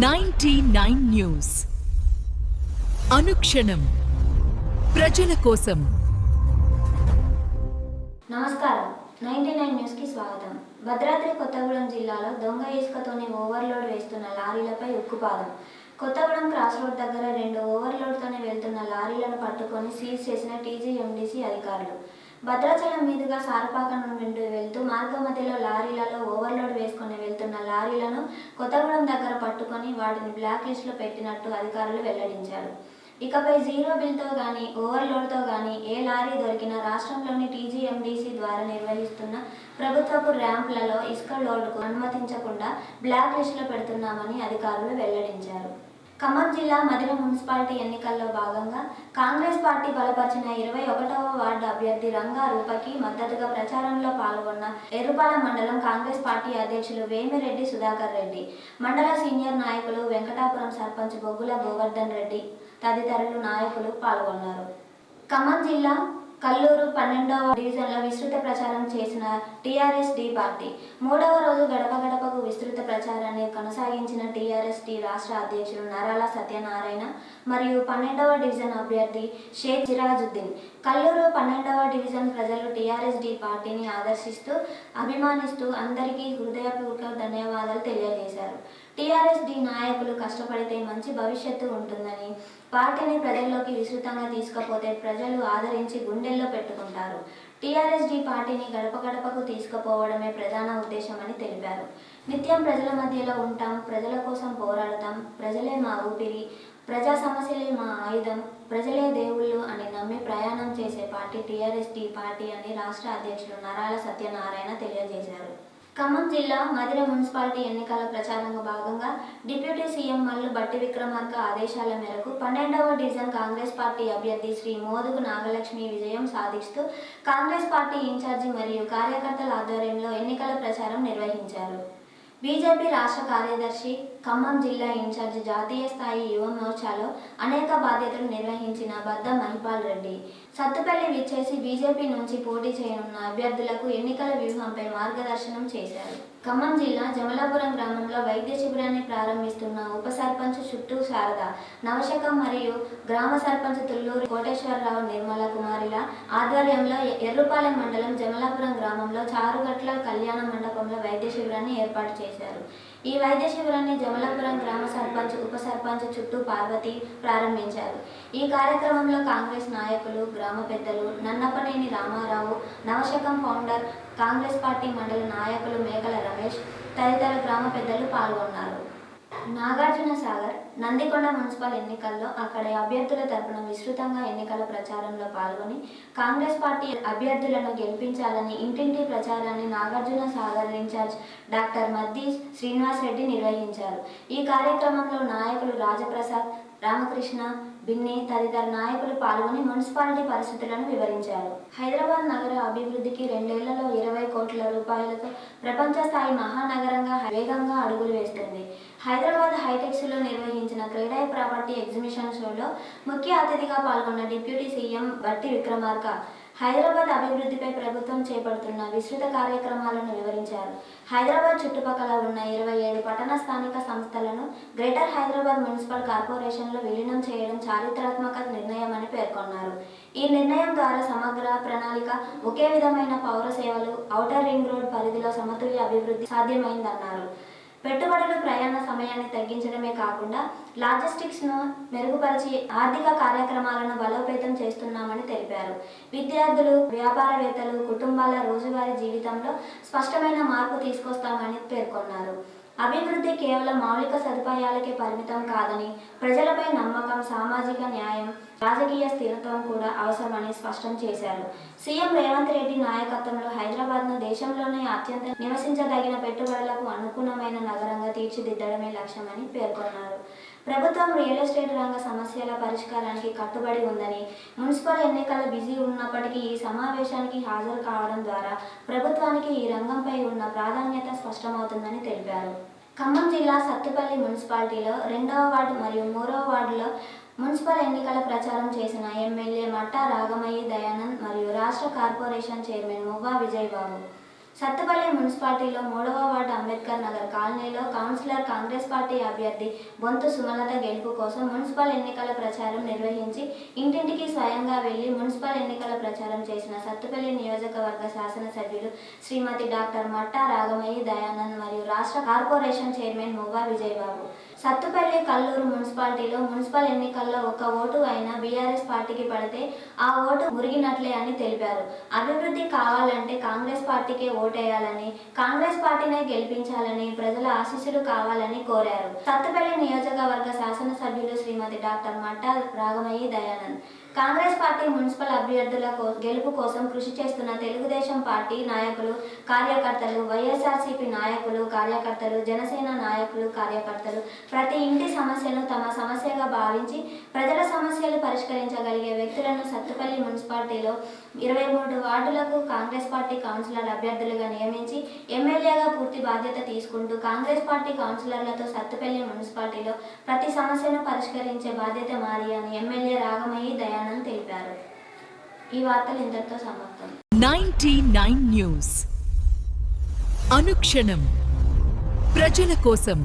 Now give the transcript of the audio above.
99 news అనుక్షణం ప్రజల కోసం. నమస్కారం. 99 న్యూస్ కి స్వాగతం. భద్రాద్రి కొత్తగూడెం జిల్లాలో దొంగ ఇసుకతోని ఓవర్లోడ్ వేస్తున్న లారీలపై ఉక్కుపాదం. కొత్తగూడెం క్రాస్ రోడ్ దగ్గర 2 ఓవర్లోడ్తోనే వెళ్తున్న లారీలను పట్టుకొని సీజ్ చేసిన టీజీఎండీసీ అధికారులు. భద్రాచలం మీదుగా సారపాక నుండి వెళ్తూ మార్గమధ్యలో లారీలలో ఓవర్లోడ్ వేసుకుని వెళ్తున్న లారీలను కొత్తగూడెం దగ్గర పట్టుకొని వాటిని బ్లాక్ లిస్టులో పెట్టినట్టు అధికారులు వెల్లడించారు. ఇకపై జీరో బిల్తో కానీ ఓవర్లోడ్తో కానీ ఏ లారీ దొరికినా రాష్ట్రంలోని టీజీఎండీసీ ద్వారా నిర్వహిస్తున్న ప్రభుత్వపు ర్యాంపులలో ఇసుక లోడ్కు అనుమతించకుండా బ్లాక్ లిస్టులో పెడుతున్నామని అధికారులు వెల్లడించారు. ఖమ్మం జిల్లా మధిర మున్సిపాలిటీ ఎన్నికల్లో భాగంగా కాంగ్రెస్ పార్టీ బలపరిచిన 21వ వార్డు అభ్యర్థి రంగా రూపకి మద్దతుగా ప్రచారంలో పాల్గొన్న ఎర్రుపాల మండలం కాంగ్రెస్ పార్టీ అధ్యక్షులు వేమిరెడ్డి సుధాకర్ రెడ్డి, మండల సీనియర్ నాయకులు వెంకటాపురం సర్పంచ్ బొగ్గుల గోవర్ధన్ రెడ్డి తదితరులు నాయకులు పాల్గొన్నారు. ఖమ్మం జిల్లా కల్లూరు 12వ డివిజన్లో విస్తృత ప్రచారం చేసిన టీఆర్ఎస్-డి పార్టీ 3వ రోజు గడప గడపకు విస్తృత ప్రచారాన్ని కొనసాగించిన టీఆర్ఎస్-డి రాష్ట్ర అధ్యక్షుడు నరాల సత్యనారాయణ మరియు 12వ డివిజన్ అభ్యర్థి షేక్ సిరాజుద్దీన్. కల్లూరు 12వ డివిజన్ ప్రజలు టీఆర్ఎస్-డి పార్టీని ఆదర్శిస్తూ అభిమానిస్తూ అందరికీ హృదయపూర్వక ధన్యవాదాలు తెలియజేశారు. టీఆర్ఎస్-డి నాయకులు కష్టపడితే మంచి భవిష్యత్తు ఉంటుందని, పార్టీని ప్రజల్లోకి విస్తృతంగా తీసుకుపోతే ప్రజలు ఆదరించి గుండెల్లో పెట్టుకుంటారు. టీఆర్ఎస్-డి పార్టీని గడప గడపకు తీసుకుపోవడమే ప్రధాన ఉద్దేశమని తెలిపారు. నిత్యం ప్రజల మధ్యలో ఉంటాం, ప్రజల కోసం పోరాడతాం, ప్రజలే మా ఊపిరి, ప్రజా సమస్యలే మా ఆయుధం, ప్రజలే దేవుళ్ళు అని నమ్మి ప్రయాణం చేసే పార్టీ టీఆర్ఎస్-డి పార్టీ అని రాష్ట్ర అధ్యక్షుడు నరాల సత్యనారాయణ తెలియజేశారు. ఖమ్మం జిల్లా మధిర మున్సిపాలిటీ ఎన్నికల ప్రచారంలో భాగంగా డిప్యూటీ సీఎం మల్లు భట్టి విక్రమార్క ఆదేశాల మేరకు 12వ డివిజన్ కాంగ్రెస్ పార్టీ అభ్యర్థి శ్రీ మోదుగు నాగలక్ష్మి విజయం సాధిస్తూ కాంగ్రెస్ పార్టీ ఇన్ఛార్జి మరియు కార్యకర్తల ఆధ్వర్యంలో ఎన్నికల ప్రచారం నిర్వహించారు. బీజేపీ రాష్ట్ర కార్యదర్శి, ఖమ్మం జిల్లా ఇన్ఛార్జి, జాతీయ స్థాయి యువ మోర్చాలో అనేక బాధ్యతలు నిర్వహించిన బద్ద మహిపాల్ రెడ్డి సత్తుపల్లి విచ్చేసి బీజేపీ నుంచి పోటీ చేయనున్న అభ్యర్థులకు ఎన్నికల వ్యూహంపై మార్గదర్శనం చేశారు. ఖమ్మం జిల్లా జమలాపురం గ్రామంలో వైద్య శిబిరాన్ని ప్రారంభిస్తున్న ఉప సర్పంచ్ చుట్టూ శారద, నవశకం మరియు గ్రామ సర్పంచ్ తుల్లూరి కోటేశ్వరరావు నిర్మల కుమారిల ఆధ్వర్యంలో ఎర్రుపాలెం మండలం జమలాపురం గ్రామంలో చారుగట్ల కళ్యాణ మండపంలో వైద్య శిబిరాన్ని ఏర్పాటు చేశారు. ఈ వైద్య శిబిరాన్ని జమలాపురం గ్రామ సర్పంచ్, ఉప సర్పంచ్ చుట్టూ పార్వతి ప్రారంభించారు. ఈ కార్యక్రమంలో కాంగ్రెస్ నాయకులు, గ్రామ పెద్దలు, నన్నపనేని రామారావు, నవశకం ఫౌండర్, కాంగ్రెస్ పార్టీ మండల నాయకులు మేకల రమేష్ తదితర గ్రామ పెద్దలు పాల్గొన్నారు. నాగార్జున సాగర్, నందికొండ మున్సిపల్ ఎన్నికల్లో అక్కడి అభ్యర్థుల తరపున విస్తృతంగా ఎన్నికల ప్రచారంలో పాల్గొని కాంగ్రెస్ పార్టీ అభ్యర్థులను గెలిపించాలని ఇంటింటి ప్రచారాన్ని నాగార్జున సాగర్ ఇన్ఛార్జ్ డాక్టర్ మద్ది శ్రీనివాస్ రెడ్డి నిర్వహించారు. ఈ కార్యక్రమంలో నాయకులు రాజప్రసాద్, రామకృష్ణ, బిన్ని తదితర నాయకులు పాల్గొని మున్సిపాలిటీ పరిస్థితులను వివరించారు. హైదరాబాద్ నగర అభివృద్ధికి 2 ఏళ్లలో 20 కోట్ల రూపాయలతో ప్రపంచ స్థాయి మహానగరంగా వేగంగా అడుగులు వేస్తుంది. హైదరాబాద్ హైటెక్స్లో నిర్వహించిన క్రీడా ప్రాపర్టీ ఎగ్జిబిషన్ షోలో ముఖ్య అతిథిగా పాల్గొన్న డిప్యూటీ సీఎం భట్టి విక్రమార్క హైదరాబాద్ అభివృద్ధిపై ప్రభుత్వం చేపడుతున్న విస్తృత కార్యక్రమాలను వివరించారు. హైదరాబాద్ చుట్టుపక్కల ఉన్న 27 పట్టణ స్థానిక సంస్థలను గ్రేటర్ హైదరాబాద్ మున్సిపల్ కార్పొరేషన్లో విలీనం చేయడం చారిత్రాత్మక నిర్ణయమని పేర్కొన్నారు. ఈ నిర్ణయం ద్వారా సమగ్ర ప్రణాళిక, ఒకే విధమైన పౌర సేవలు, ఔటర్ రింగ్ రోడ్ పరిధిలో సమతుల్య అభివృద్ధి సాధ్యమైందన్నారు. పెట్టుబడులు ప్రయాణ సమయాన్ని తగ్గించడమే కాకుండా లాజిస్టిక్స్ను మెరుగుపరిచి ఆర్థిక కార్యక్రమాలను బలోపేతం చేస్తున్నామని తెలిపారు. విద్యార్థులు, వ్యాపారవేత్తలు, కుటుంబాల రోజువారీ జీవితంలో స్పష్టమైన మార్పు తీసుకొస్తామని పేర్కొన్నారు. అభివృద్ధి కేవలం మౌలిక సదుపాయాలకే పరిమితం కాదని, ప్రజలపై నమ్మకం, సామాజిక న్యాయం, రాజకీయ స్థిరత్వం కూడా అవసరమని స్పష్టం చేశారు. సీఎం రేవంత్ రెడ్డి నాయకత్వంలో హైదరాబాద్ను దేశంలోనే అత్యంత నివసించదగిన పెట్టుబడులకు అనుగుణమైన నగరంగా తీర్చిదిద్దడమే లక్ష్యమని పేర్కొన్నారు. ప్రభుత్వం రియల్ ఎస్టేట్ రంగ సమస్యల పరిష్కారానికి కట్టుబడి ఉందని, మున్సిపల్ ఎన్నికల బిజీ ఉన్నప్పటికీ ఈ సమావేశానికి హాజరు కావడం ద్వారా ప్రభుత్వానికి ఈ రంగంపై ఉన్న ప్రాధాన్యత స్పష్టమవుతుందని తెలిపారు. ఖమ్మం జిల్లా సత్తుపల్లి మున్సిపాలిటీలో 2వ వార్డు మరియు 3వ వార్డులో మున్సిపల్ ఎన్నికల ప్రచారం చేసిన ఎమ్మెల్యే మట్టా రాగమయ్యి దయానంద్ మరియు రాష్ట్ర కార్పొరేషన్ చైర్మన్ మువ్వా విజయబాబు సత్తుపల్లి మున్సిపాలిటీలో 3వ వార్డు అంబేద్కర్ నగర్ కాలనీలో కౌన్సిలర్ కాంగ్రెస్ పార్టీ అభ్యర్థి బొంతు సుమలత గెలుపు కోసం మున్సిపల్ ఎన్నికల ప్రచారం నిర్వహించి ఇంటింటికి స్వయంగా వెళ్లి మున్సిపల్ ఎన్నికల ప్రచారం చేసిన సత్తుపల్లి నియోజకవర్గ శాసనసభ్యులు శ్రీమతి డాక్టర్ మట్టా రాగమయ్యి దయానంద్ మరియు రాష్ట్ర కార్పొరేషన్ చైర్మన్ మువ్వా విజయబాబు. సత్తుపల్లి కల్లూరు మున్సిపాలిటీలో మున్సిపల్ ఎన్నికల్లో ఒక్క ఓటు అయినా బీఆర్ఎస్ పార్టీకి పడితే ఆ ఓటు మురిగినట్లే అని తెలిపారు. అభివృద్ధి కావాలంటే కాంగ్రెస్ పార్టీకే ఓటేయాలని, కాంగ్రెస్ పార్టీనే గెలిపించాలని, ప్రజల ఆశీస్సులు కావాలని కోరారు. సత్తుపల్లి నియోజకవర్గ శాసనసభ్యులు శ్రీమతి డాక్టర్ మట్టా రాగమయ్యి దయానంద్ కాంగ్రెస్ పార్టీ మున్సిపల్ అభ్యర్థుల గెలుపు కోసం కృషి చేస్తున్న తెలుగుదేశం పార్టీ నాయకులు, కార్యకర్తలు, వైఎస్ఆర్సీపీ నాయకులు, కార్యకర్తలు, జనసేన నాయకులు, కార్యకర్తలు ప్రతి ఇంటి సమస్యను తమ సమస్యగా భావించి ప్రజల సమస్యలు పరిష్కరించగలిగే వ్యక్తులను సత్తుపల్లి మున్సిపాలిటీలో 23 వార్డులకు కాంగ్రెస్ పార్టీ కౌన్సిలర్ అభ్యర్థులుగా నియమించి ఎమ్మెల్యేగా పూర్తి బాధ్యత తీసుకుంటూ కాంగ్రెస్ పార్టీ కౌన్సిలర్లతో సత్తుపల్లి మున్సిపాలిటీలో ప్రతి సమస్యను పరిష్కరించే బాధ్యత మాది అని ఎమ్మెల్యే రాగమయ్యి దయానంద్ తెలిపారు. ఈ వార్తలు ఇంతటితో సమాప్తం. 99 న్యూస్ అనుక్షణం ప్రజల కోసం.